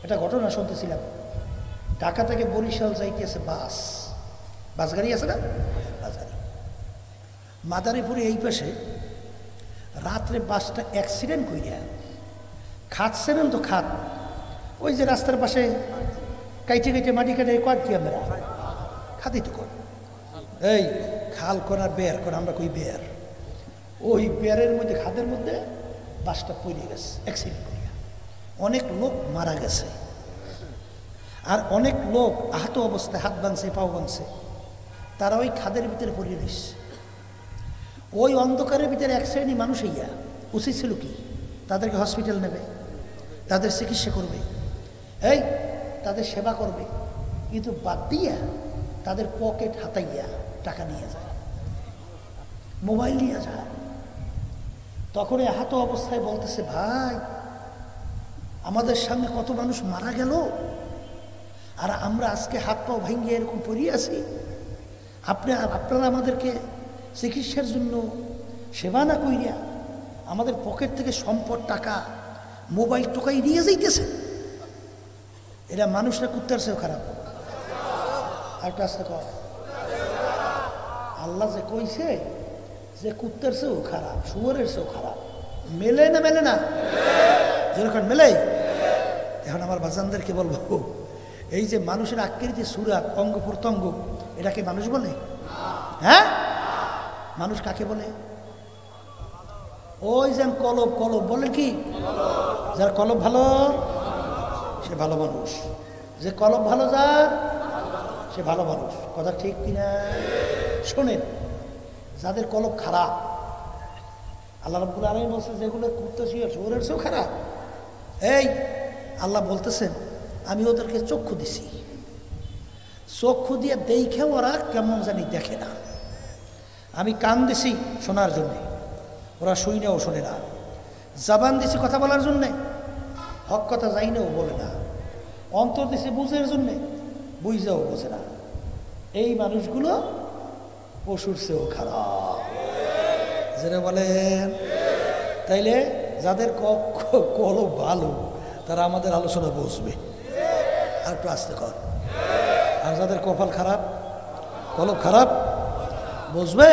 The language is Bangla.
একটা ঘটনা শুনতেছিলাম। ঢাকা থেকে বরিশাল যাইতেছে বাস গাড়ি আছে না, বাস গাড়ি। মাদারীপুরে এই পাশে রাত্রে বাসটা অ্যাক্সিডেন্ট কইরা খাচ্ছেন তো খাত, ওই যে রাস্তার পাশে কাইটে কাইটে মাটি কাটে কর কি আমরা খাতেই তো কর, এই খাল করার বের কর, আমরা কই বের, ওই বেরের মধ্যে খাদের মধ্যে বাসটা পড়ে গেছে অ্যাক্সিডেন্ট করিয়া। অনেক লোক মারা গেছে আর অনেক লোক আহত অবস্থায়, হাত ভাঙছে পাও ভাঙছে, তারা ওই খাদের ভিতরে পড়িয়ে দিচ্ছে। ওই অন্ধকারের ভিতরে এক শ্রেণী মানুষ ইয়া উচিত ছিল কি তাদেরকে হসপিটাল নেবে, তাদের চিকিৎসা করবে, এই তাদের সেবা করবে, কিন্তু বাদ দিয়া তাদের পকেট হাতাইয়া টাকা নিয়ে যায়, মোবাইল নিয়ে যায়। তখন এই আহত অবস্থায় বলতেছে, ভাই আমাদের সামনে কত মানুষ মারা গেল আর আমরা আজকে হাত পাও ভেঙে এরকম পড়িয়ে আছি, আপনারা আমাদেরকে চিকিৎসার জন্য সেবা না কইরা আমাদের পকেট থেকে সম্পদ, টাকা, মোবাইল টোকাই নিয়ে যাইতেছে। এরা মানুষরা কুত্তার চেয়েও খারাপ। আর কাছে কর, আল্লাহ যে কইছে যে কুত্তার চেয়েও খারাপ, শুয়োরের চেয়েও খারাপ, মেলে না মেলে না, যেরকম মেলে। এখন আমার বাজানদেরকে বলবো, এই যে মানুষের আকৃতি, সুরাত, অঙ্গ প্রত্যঙ্গ, এটাকে মানুষ বলে? হ্যাঁ, মানুষ কাকে বলে? ওই যে কলব, কলব বলেন কি, যার কলব ভালো সে ভালো মানুষ, যে কলব ভালো যার সে ভালো মানুষ। কথা ঠিক কিনা? শোনেন, যাদের কলব খারাপ, আল্লাহ রাব্বুল আলামিন বলছে যেগুলো কুত্তা শুয়োরের চেয়েও খারাপ, এই আল্লাহ বলতেছেন আমি ওদেরকে চক্ষু দিছি, চক্ষু দিয়ে দেখে ওরা কেমন জানি দেখে না, আমি কান দিছি শোনার জন্যে, ওরা শুই নাও শোনে না, জবান দিছি কথা বলার জন্যে, হক কথা যাই নাও বলে না, অন্তর দিছি বুঝের জন্যে, বুঝেও বোঝে না। এই মানুষগুলো পশুর চেয়েও খারাপ, যেটা বলেন। তাইলে যাদের কলব ভালো তারা আমাদের আলোচনা বুঝবে, আর একটু আস্তে কর। আর যাদের কপাল খারাপ, কলব খারাপ, বুঝবে